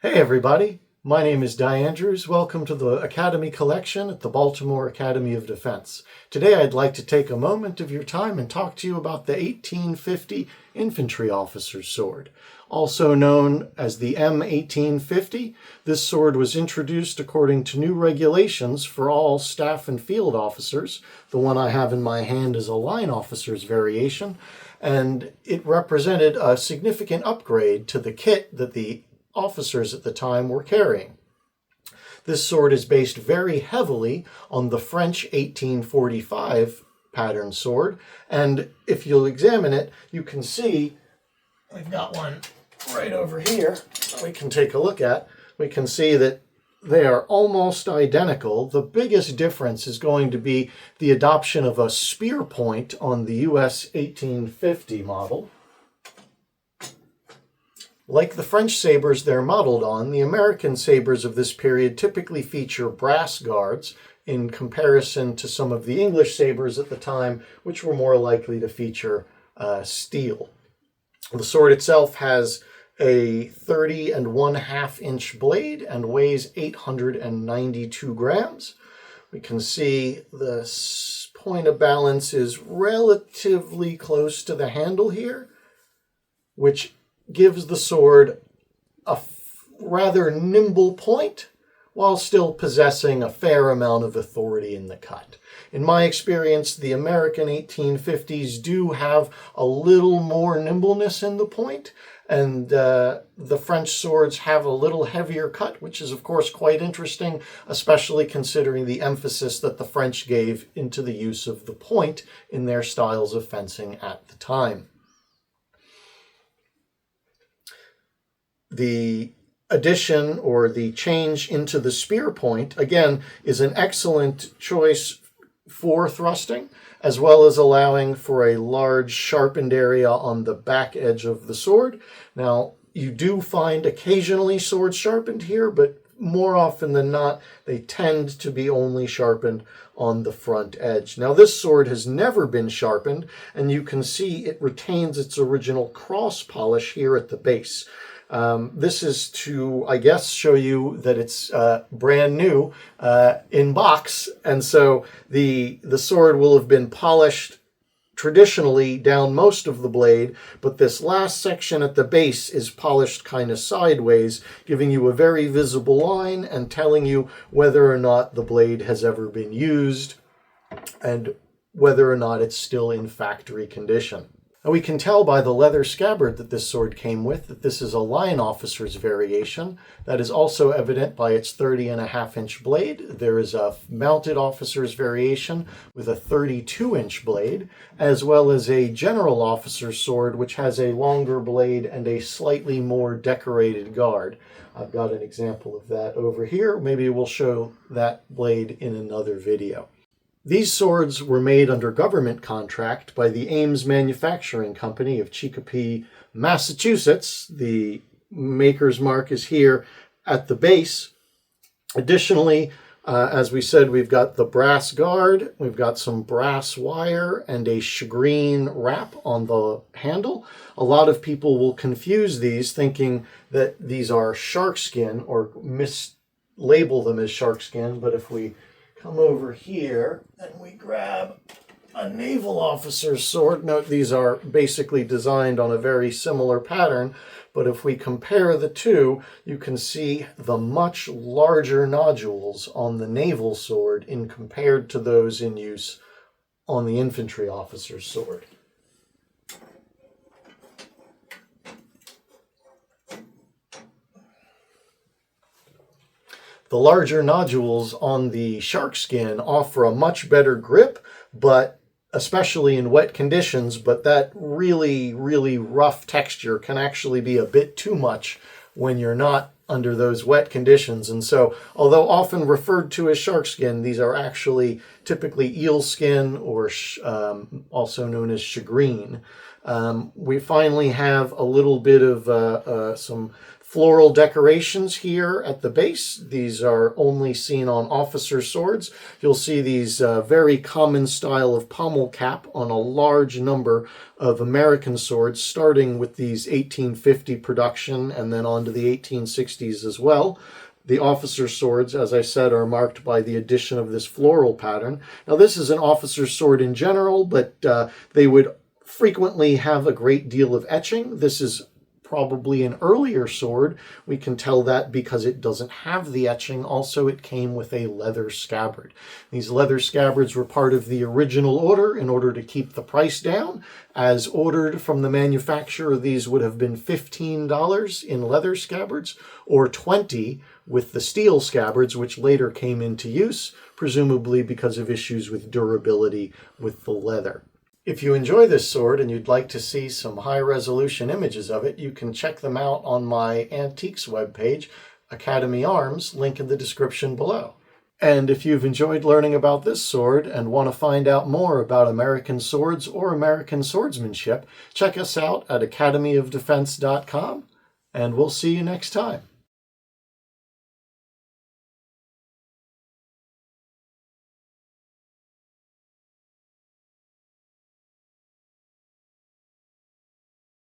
Hey everybody, my name is Di Andrews. Welcome to the Academy Collection at the Baltimore Academy of Defense. Today I'd like to take a moment of your time and talk to you about the 1850 Infantry Officer's Sword. Also known as the M1850, this sword was introduced according to new regulations for all staff and field officers. The one I have in my hand is a line officer's variation, and it represented a significant upgrade to the kit that the officers at the time were carrying. This sword is based very heavily on the French 1845 pattern sword, and if you'll examine it, you can see we've got one right over here we can take a look at. We can see that they are almost identical. The biggest difference is going to be the adoption of a spear point on the US 1850 model. Like the French sabers they're modeled on, the American sabers of this period typically feature brass guards in comparison to some of the English sabers at the time, which were more likely to feature steel. The sword itself has a 30 1/2 inch blade and weighs 892 grams. We can see the point of balance is relatively close to the handle here, which gives the sword a rather nimble point while still possessing a fair amount of authority in the cut. In my experience, the American 1850s do have a little more nimbleness in the point, and the French swords have a little heavier cut, which is of course quite interesting, especially considering the emphasis that the French gave into the use of the point in their styles of fencing at the time. The addition or the change into the spear point, again, is an excellent choice for thrusting, as well as allowing for a large sharpened area on the back edge of the sword. Now, you do find occasionally swords sharpened here, but more often than not, they tend to be only sharpened on the front edge. Now, this sword has never been sharpened, and you can see it retains its original cross polish here at the base. This is to, I guess, show you that it's brand new in box, and so the sword will have been polished traditionally down most of the blade, but this last section at the base is polished kind of sideways, giving you a very visible line and telling you whether or not the blade has ever been used and whether or not it's still in factory condition. Now we can tell by the leather scabbard that this sword came with that this is a line officer's variation. That is also evident by its 30 1/2 inch blade. There is a mounted officer's variation with a 32 inch blade, as well as a general officer's sword, which has a longer blade and a slightly more decorated guard. I've got an example of that over here. Maybe we'll show that blade in another video. These swords were made under government contract by the Ames Manufacturing Company of Chicopee, Massachusetts. The maker's mark is here at the base. Additionally, as we said, we've got the brass guard, we've got some brass wire, and a shagreen wrap on the handle. A lot of people will confuse these, thinking that these are shark skin or mislabel them as shark skin, but if we come over here and we grab a naval officer's sword. Note these are basically designed on a very similar pattern, but if we compare the two, you can see the much larger nodules on the naval sword in compared to those in use on the infantry officer's sword. The larger nodules on the shark skin offer a much better grip, but especially in wet conditions, but that really, really rough texture can actually be a bit too much when you're not under those wet conditions. And so, although often referred to as shark skin, these are actually typically eel skin or also known as shagreen. We finally have a little bit of some floral decorations here at the base. These are only seen on officer swords. You'll see these very common style of pommel cap on a large number of American swords, starting with these 1850 production and then on to the 1860s as well. The officer swords, as I said, are marked by the addition of this floral pattern. Now, this is an officer sword in general, but they would frequently have a great deal of etching. This is probably an earlier sword. We can tell that because it doesn't have the etching. Also, it came with a leather scabbard. These leather scabbards were part of the original order in order to keep the price down. As ordered from the manufacturer, these would have been $15 in leather scabbards, or $20 with the steel scabbards, which later came into use, presumably because of issues with durability with the leather. If you enjoy this sword and you'd like to see some high-resolution images of it, you can check them out on my Antiques webpage, Academy Arms, link in the description below. And if you've enjoyed learning about this sword and want to find out more about American swords or American swordsmanship, check us out at academyofdefense.com, and we'll see you next time.